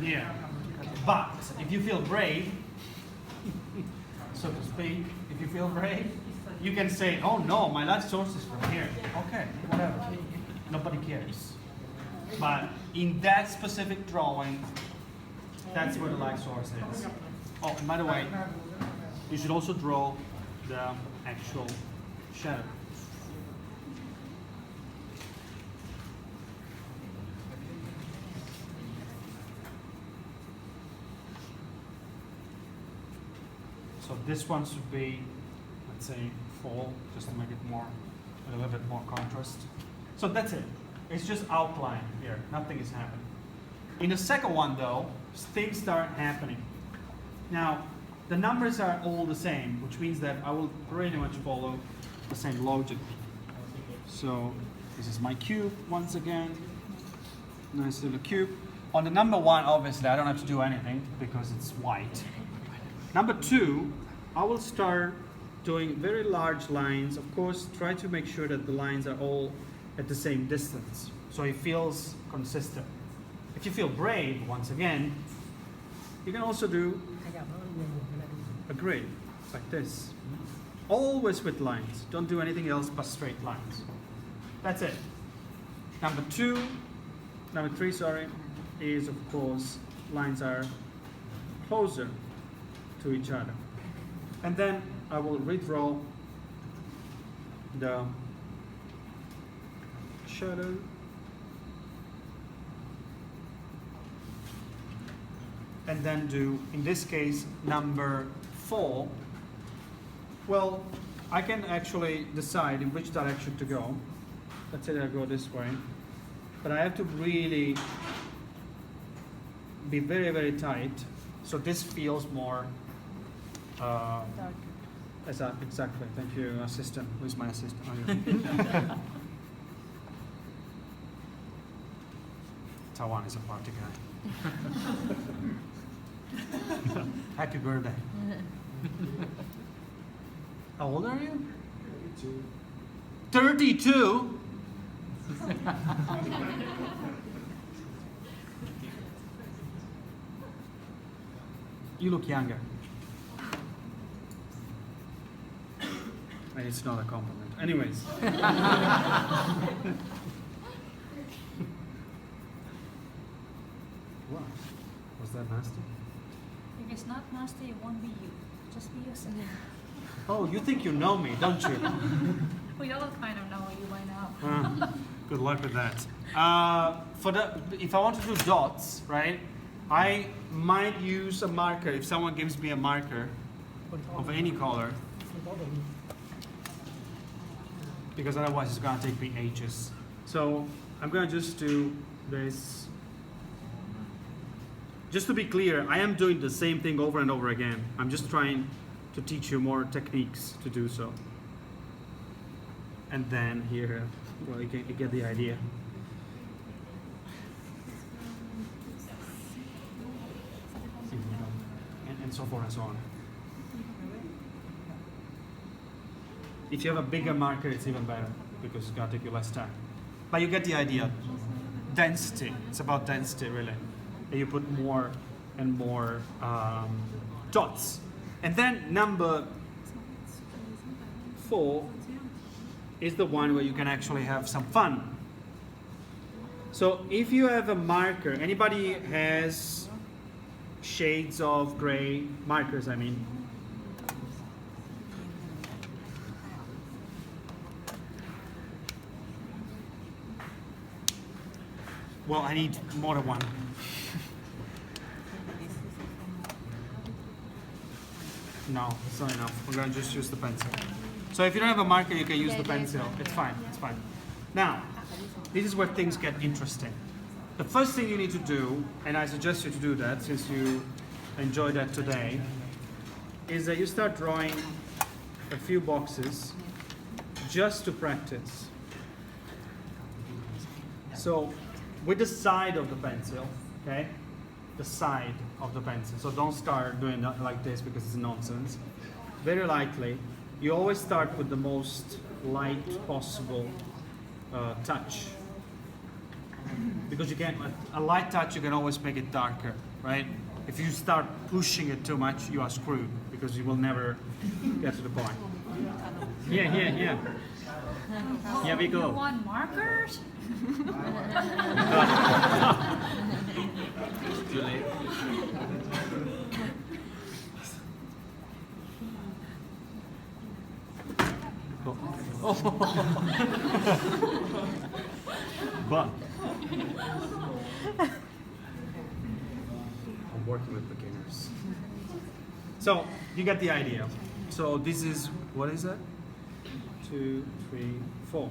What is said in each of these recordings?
here. But if you feel brave, so to speak, if you feel brave, you can say, oh no, my light source is from here. Okay, whatever. Nobody cares. But in that specific drawing, that's where the light source is. Oh, and by the way, you should also draw the actual shadow. So this one should be, let's say, fall, just to make it more, a little bit more contrast. So that's it. It's just outline here. Nothing is happening. In the second one, though, things start happening. Now, the numbers are all the same, which means that I will pretty much follow the same logic. So this is my cube once again. Nice little cube. On the number one, obviously, I don't have to do anything because it's white. Number two, I will start doing very large lines. Of course, try to make sure that the lines are all at the same distance, so it feels consistent. If you feel brave, once again, you can also do a grid like this. Always with lines. Don't do anything else but straight lines. That's it. Number three, sorry, is of course lines are closer to each other. And then I will redraw the shadow. And then do, in this case, number 4. Well, I can actually decide in which direction to go. Let's say that I go this way. But I have to really be very, very tight. So this feels more exactly. Thank you, assistant. Who's my assistant? Oh, yeah. Tawan is a party guy. Happy birthday. How old are you? 32? You look younger. And it's not a compliment. Anyways. What? Was that nasty? If it's not nasty, it won't be you. Just be yourself. Oh, you think you know me, don't you? We all kind of know you by now. Good luck with that. If I want to do dots, right, I might use a marker. If someone gives me a marker of any color, because otherwise it's going to take me ages. So I'm going to just do this. Just to be clear, I am doing the same thing over and over again. I'm just trying to teach you more techniques to do so. And then here, well, you get the idea. And so forth and so on. If you have a bigger marker, it's even better because it's gonna take you less time. But you get the idea. Density. It's about density, really. And you put more and more dots. And then number 4 is the one where you can actually have some fun. So if you have a marker, anybody has shades of gray markers, I mean. Well, I need more than one. No, it's not enough. We're going to just use the pencil. So if you don't have a marker, you can use the pencil. It's fine, it's fine. Now, this is where things get interesting. The first thing you need to do, and I suggest you to do that since you enjoyed that today, is that you start drawing a few boxes just to practice. So, with the side of the pencil, okay? The side of the pencil. So don't start doing that like this because it's nonsense. Very lightly. You always start with the most light possible touch. because you can, a light touch, you can always make it darker, right? If you start pushing it too much, you are screwed because you will never get to the point. Here. Here we You go. want markers? Too late. But I'm working with beginners. So you get the idea. So this is, what is that? 2, 3, 4.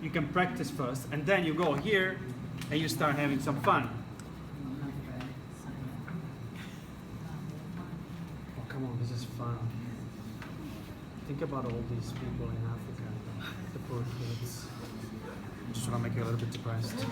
You can practice first, and then you go here and you start having some fun. Oh, come on, this is fun. Think about all these people in Africa, the poor kids. I just want to make you a little bit depressed.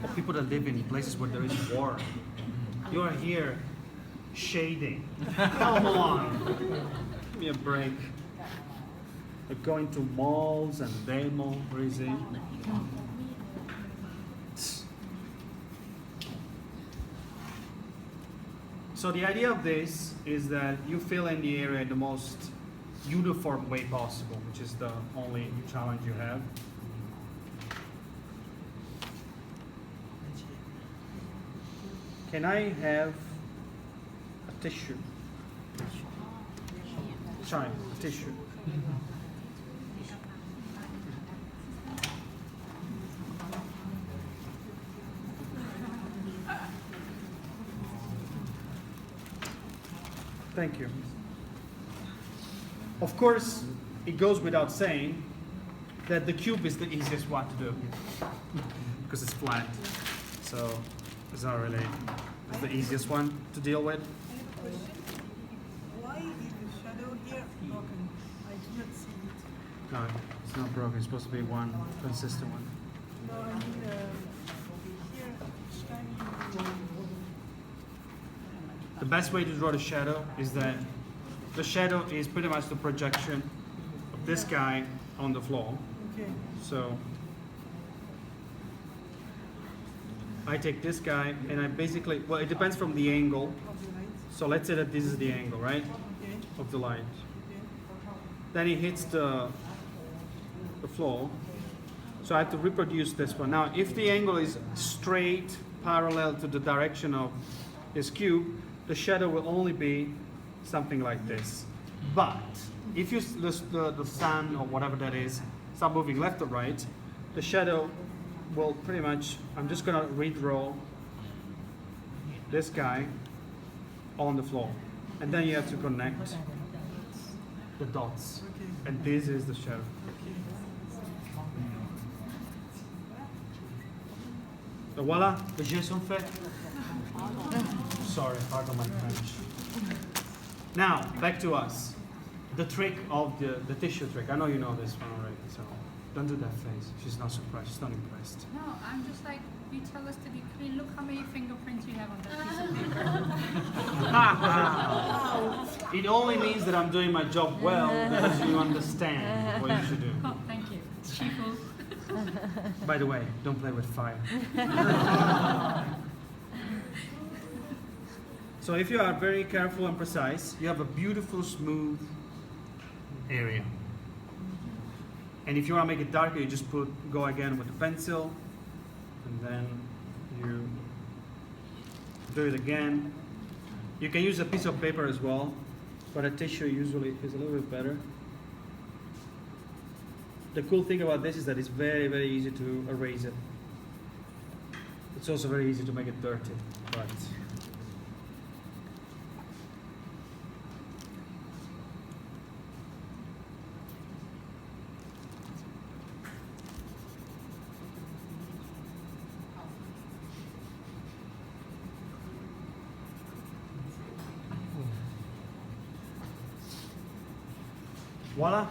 Or people that live in places where there is war. You are here shading. Come on. Give me a break. They're going to malls and demo, where is he? So the idea of this is that you fill in the area in the most uniform way possible, which is the only challenge you have. Can I have a tissue? Shine, a tissue. Thank you. Of course, it goes without saying that the cube is the easiest one to do because it's flat. So it's not really, it's the easiest one to deal with. Why is the shadow here broken? I do not see it. No, it's not broken. It's supposed to be one consistent one. No, I mean here, shiny. The best way to draw the shadow is that the shadow is pretty much the projection of this guy on the floor. Okay. So I take this guy and I basically, well, it depends from the angle. Of the light. So let's say that this is the angle, right, Okay. of the light. Okay. Then it hits the floor. So I have to reproduce this one. Now, if the angle is straight parallel to the direction of this cube, the shadow will only be something like this. But if you the sun or whatever that is start moving left or right, the shadow will pretty much, I'm just gonna redraw this guy on the floor. And then you have to connect the dots. Okay. And this is the shadow. Et voilà, les jeux sont faits. Sorry, pardon my French. Now, back to us. The trick of the tissue trick. I know you know this one already, so don't do that face. She's not surprised, she's not impressed. No, I'm just like, you tell us to be clean. Look how many fingerprints you have on that piece of paper. It only means that I'm doing my job well because you understand what you should do. Oh, thank you. Shifu. By the way, don't play with fire. So if you are very careful and precise, you have a beautiful, smooth area. And if you want to make it darker, you just go again with the pencil, and then you do it again. You can use a piece of paper as well, but a tissue usually is a little bit better. The cool thing about this is that it's very, very easy to erase it. It's also very easy to make it dirty, but voila,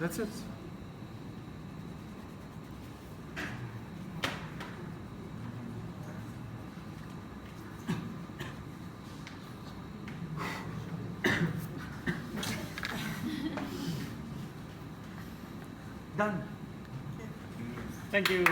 that's it. Done. Thank you.